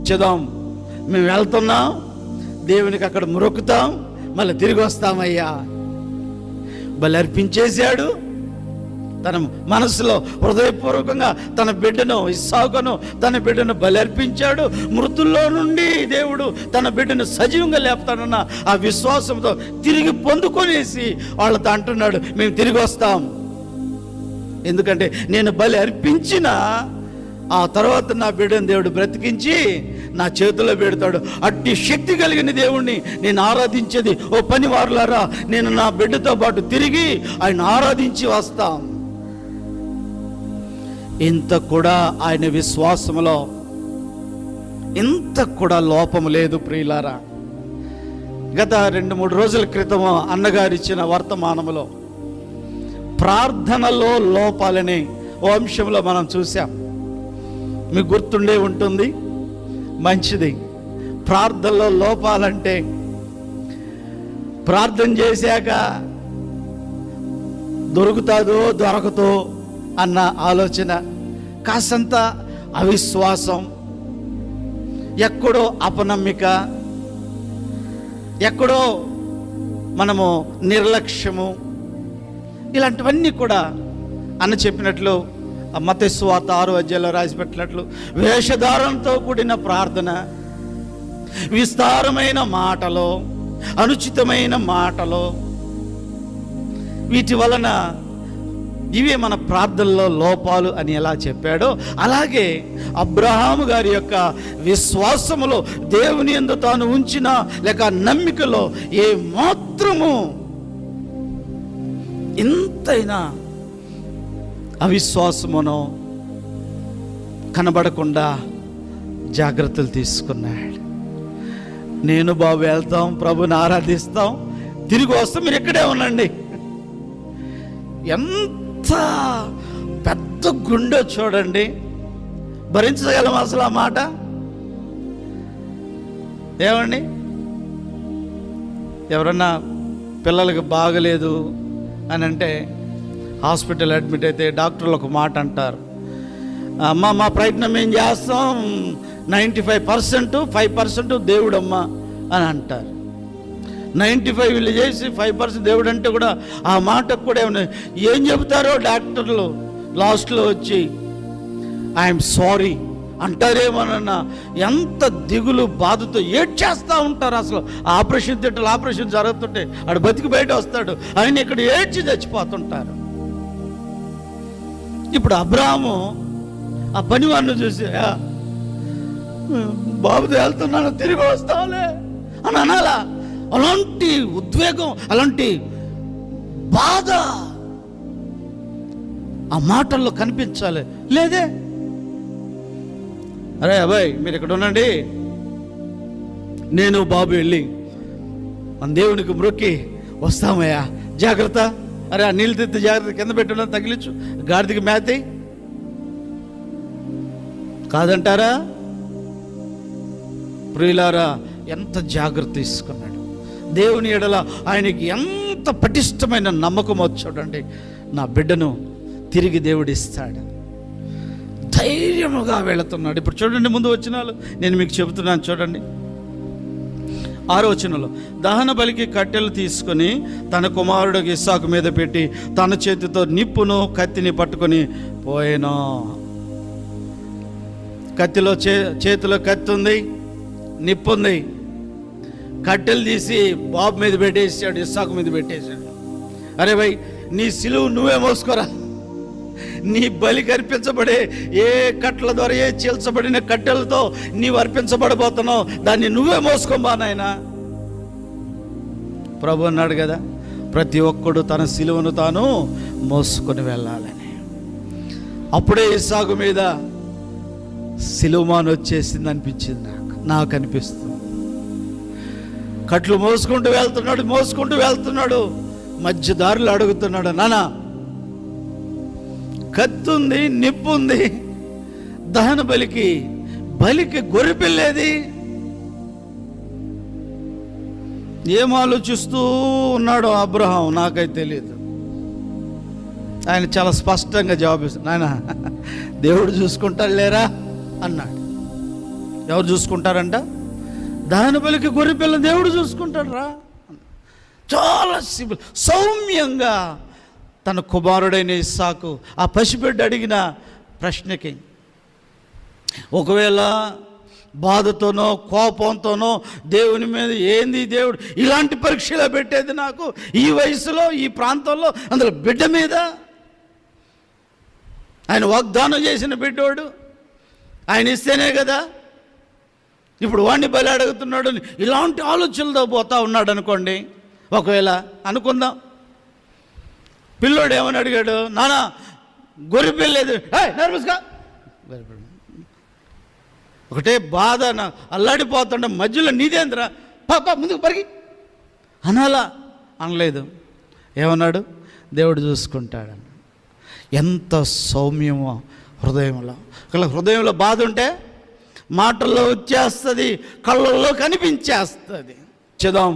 చదాం, మేము వెళ్తున్నాం, దేవునికి అక్కడ మొక్కుతాం, మళ్ళీ తిరిగి వస్తామయ్యా. బలి అర్పించేశాడు. తన మనసులో హృదయపూర్వకంగా తన బిడ్డను, ఇస్సాకును, తన బిడ్డను బలి అర్పించాడు. మృతుల్లో నుండి దేవుడు తన బిడ్డను సజీవంగా లేపుతాడన్న ఆ విశ్వాసంతో తిరిగి పొందుకొనేసి వాళ్ళతో అంటున్నాడు, మేము తిరిగి వస్తాం. ఎందుకంటే నేను బలి అర్పించిన ఆ తర్వాత నా బిడ్డను దేవుడు బ్రతికించి నా చేతిలో పెడతాడు. అట్టి శక్తి కలిగిన దేవుణ్ణి నేను ఆరాధించేది. ఓ పనివారులారా, నేను నా బిడ్డతో పాటు తిరిగి ఆయన ఆరాధించి వస్తాం. ఇంత కూడా ఆయన విశ్వాసంలో ఇంత కూడా లోపం లేదు ప్రియులారా. గత 2-3 రోజుల క్రితం అన్నగారు ఇచ్చిన వర్తమానంలో ప్రార్థనలో లోపాలని ఓ అంశంలో మనం చూసాం. మీకు గుర్తుండే ఉంటుంది. మంచిది. ప్రార్థనలో లోపాలంటే ప్రార్థన చేశాక దొరుకుతుందో దొరకతో అన్న ఆలోచన, కాసంత అవిశ్వాసం, ఎక్కడో అపనమ్మిక, ఎక్కడో మనము నిర్లక్ష్యము, ఇలాంటివన్నీ కూడా అన్న చెప్పినట్లు మత్తయి సువార్త 6వ అధ్యాయంలో రాసిపెట్టినట్లు వేషధారంతో కూడిన ప్రార్థన, విస్తారమైన మాటలో, అనుచితమైన మాటలో, వీటి వలన ఇవే మన ప్రార్థనలో లోపాలు అని ఎలా చెప్పాడో, అలాగే అబ్రహాము గారి యొక్క విశ్వాసములో, దేవుని యందు తాను ఉంచిన లేక నమ్మికలో ఏ మాత్రము ఇంతైనా అవిశ్వాసమునో కనబడకుండా జాగ్రత్తలు తీసుకున్నాడు. నేను బాబు వెళ్తాం, ప్రభుని ఆరాధిస్తాం, తిరిగి వస్తాం, మీరు ఇక్కడే ఉండండి. ఎంత పెద్ద గుండె చూడండి. భరించగలం అసలు ఆ మాట? ఏమండి, ఎవరన్నా పిల్లలకి బాగలేదు అని అంటే హాస్పిటల్ అడ్మిట్ అయితే డాక్టర్లు ఒక మాట అంటారు, అమ్మ మా ప్రయత్నం మేము చేస్తాం, 95% 5% దేవుడమ్మా అని అంటారు. 95 వీళ్ళు చేసి 5% దేవుడు అంటే కూడా ఆ మాటకు కూడా ఏం చెబుతారో డాక్టర్లు లాస్ట్లో వచ్చి ఐఎమ్ సారీ అంటారేమోనన్నా ఎంత దిగులు బాధతో ఏడ్చేస్తూ ఉంటారు. అసలు ఆపరేషన్ తింటారు, ఆపరేషన్ జరుగుతుంటే ఆడు బతికి బయట వస్తాడు, ఆయన ఇక్కడ ఏడ్చి చచ్చిపోతుంటారు. ఇప్పుడు అబ్రాహాము ఆ పనివాడిని చూసి బాబుతో వెళ్తున్నాను, తిరిగి వస్తావులే అని అనాలా? అలాంటి ఉద్వేగం, అలాంటి బాధ ఆ మాటల్లో కనిపించాలి. లేదే, అరే అబ్బాయి మీరు ఇక్కడ ఉండండి, నేను బాబు వెళ్ళి మన దేవునికి మ్రొక్కి వస్తామయ్యా, జాగ్రత్త, అరే ఆ నీళ్ళు తెత్తి జాగ్రత్త, కింద పెట్టున్నా తగిలించు, గాడిదకి మేతే కాదంటారా? ప్రియులారా, ఎంత జాగ్రత్త తీసుకున్నాడు దేవుని ఎడల. ఆయనకి ఎంత పటిష్టమైన నమ్మకం చూడండి, నా బిడ్డను తిరిగి దేవుడిస్తాడు, ధైర్యముగా వెళుతున్నాడు. ఇప్పుడు చూడండి, ముందు వచనాలు నేను మీకు చెబుతున్నాను చూడండి. 6వ వచనంలో, దహన బలికి కట్టెలు తీసుకొని తన కుమారుడు ఇస్సాకు మీద పెట్టి తన చేతితో నిప్పును కత్తిని పట్టుకొని పోయాను. కత్తిలో చేతిలో కత్తి ఉంది, నిప్పు ఉంది, కట్టెలు తీసి బాబు మీద పెట్టేసాడు, ఇస్సాకు మీద పెట్టేశాడు. అరే భయ్, నీ సిలువు నువ్వే మోసుకోరా, నీ బలికి అర్పించబడే ఏ కట్టెల ద్వారా, ఏ చీల్చబడిన కట్టెలతో నీవు అర్పించబడబోతున్నావు, దాన్ని నువ్వే మోసుకోబా నాయనా. ప్రభు అన్నాడు కదా, ప్రతి ఒక్కడు తన సిలువను తాను మోసుకొని వెళ్ళాలని. అప్పుడే ఇస్సాకు మీద సిలువమాను వచ్చేసింది అనిపించింది నాకు అనిపిస్తుంది. కట్లు మోసుకుంటూ వెళ్తున్నాడు, మధ్య దారులు అడుగుతున్నాడు, నానా కత్తుంది, నిప్పు ఉంది, దహన బలికి గొర్రెపిల్లేది? ఏం ఆలోచిస్తూ ఉన్నాడో అబ్రహాం నాకైతే తెలియదు. ఆయన చాలా స్పష్టంగా జవాబిస్తాడు, నాయన దేవుడు చూసుకుంటాడు లేరా అన్నాడు. ఎవరు చూసుకుంటారంట? దహన బలికి గొర్రె పిల్ల దేవుడు చూసుకుంటాడు రా. చాలా సింపుల్, సౌమ్యంగా తన కుమారుడైన ఇస్సాకు ఆ పసిబిడ్డ అడిగిన ప్రశ్నకి ఒకవేళ బాధతోనో కోపంతోనో దేవుని మీద ఏంది దేవుడు ఇలాంటి పరీక్షలో పెట్టేది నాకు ఈ వయసులో ఈ ప్రాంతంలో, అందులో బిడ్డ మీద, ఆయన వాగ్దానం చేసిన బిడ్డోడు, ఆయన ఇస్తేనే కదా ఇప్పుడు వాడిని బలి అడుగుతున్నాడు, ఇలాంటి ఆలోచనలతో పోతా ఉన్నాడు అనుకోండి. ఒకవేళ అనుకుందాం, పిల్లోడు ఏమని అడిగాడు, నాన్న గొర్రె పిల్లేదు, నర్వస్గా ఒకటే బాధ, నా అల్లాడిపోతుండే మధ్యలో నీదేంద్రా పాప ముందుకు పరిగి అనాలా? అనలేదు. ఏమన్నాడు? దేవుడు చూసుకుంటాడని. ఎంత సౌమ్యమో హృదయంలో. హృదయంలో బాధ ఉంటే మాటల్లో వచ్చేస్తుంది, కళ్ళల్లో కనిపించేస్తుంది. చదాం